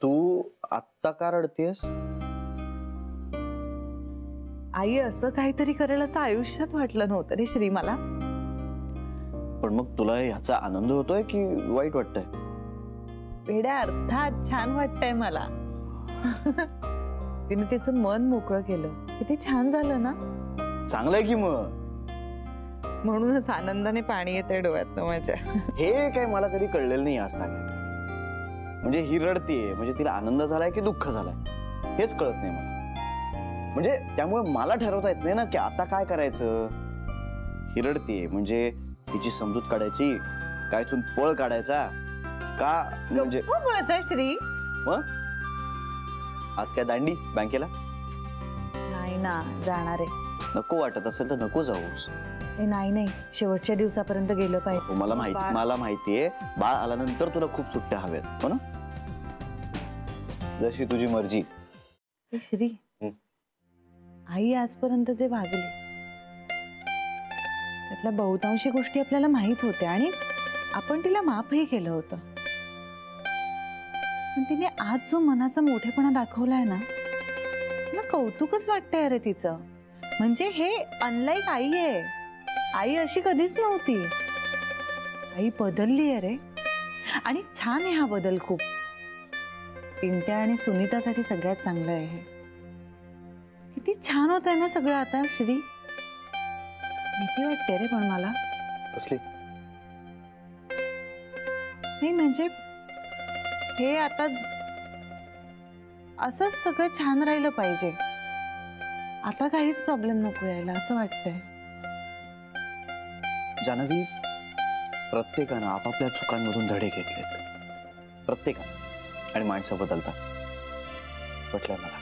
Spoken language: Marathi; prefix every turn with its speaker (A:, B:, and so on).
A: तू आत्ता का रडतेस?
B: आई असं काहीतरी करेल असं आयुष्यात वाटलं नव्हतं रे श्री मला.
A: पण मग तुला ह्याचा आनंद होतोय की वाईट वाटतंय?
B: वेड्या अर्थात छान वाटतंय मला. तिने तिचं मन मोकळं केलं. किती छान झालं ना.
A: चांगलंय की मग.
B: म्हणूनच आनंदाने पाणी येते डोळ्यातनं माझ्या.
A: हे काय मला कधी कळलेलं नाही आज तागत. म्हणजे ही रडतीये म्हणजे तिला आनंद झालाय की दुःख झालाय हेच कळत नाही मला. म्हणजे त्यामुळे मला ठरवता येत नाही ना की आता काय करायचं. ही रडतीये म्हणजे तिची समजूत काढायची काय इथून पळ काढायचा का म्हणजे
B: श्री.
A: मग आज काय दांडी बँकेला?
B: नाही ना जाणार आहे.
A: नको वाटत असेल तर नको जाऊस.
B: नाही नाही शेवटच्या दिवसापर्यंत गेलं पाहिजे.
A: मला माहितीये बाळ आल्यानंतर तुला खूप सुट्ट्या हव्यात हो ना. जशी तुझी मर्जी.
B: श्री आई आजपर्यंत जे वागली त्यातल्या बहुतांशी गोष्टी आपल्याला माहित होत्या आणि आपण तिला माफही केलं होतं. पण तिने आज जो मनाचा मोठेपणा दाखवलाय ना मला कौतुकच वाटतंय अरे तिचं. म्हणजे हे अनलाईक आई आहे. आई अशी कधीच नव्हती. आई बदलली आहे रे. आणि छान आहे हा बदल खूप. पिंट्या आणि सुनीतासाठी सगळ्यात चांगलं आहे हे. किती छान होत आहे ना सगळं आता श्री. भीती वाटते रे पण मला.
A: कसली?
B: नाही म्हणजे हे आता असंच सगळं छान राहिलं पाहिजे. आता काहीच प्रॉब्लेम नको यायला असं वाटतंय.
A: जानवी प्रत्येकानं आपापल्या चुकांमधून धडे घेतलेत. प्रत्येकानं. आणि माणसं बदलतात. पटलंय मला.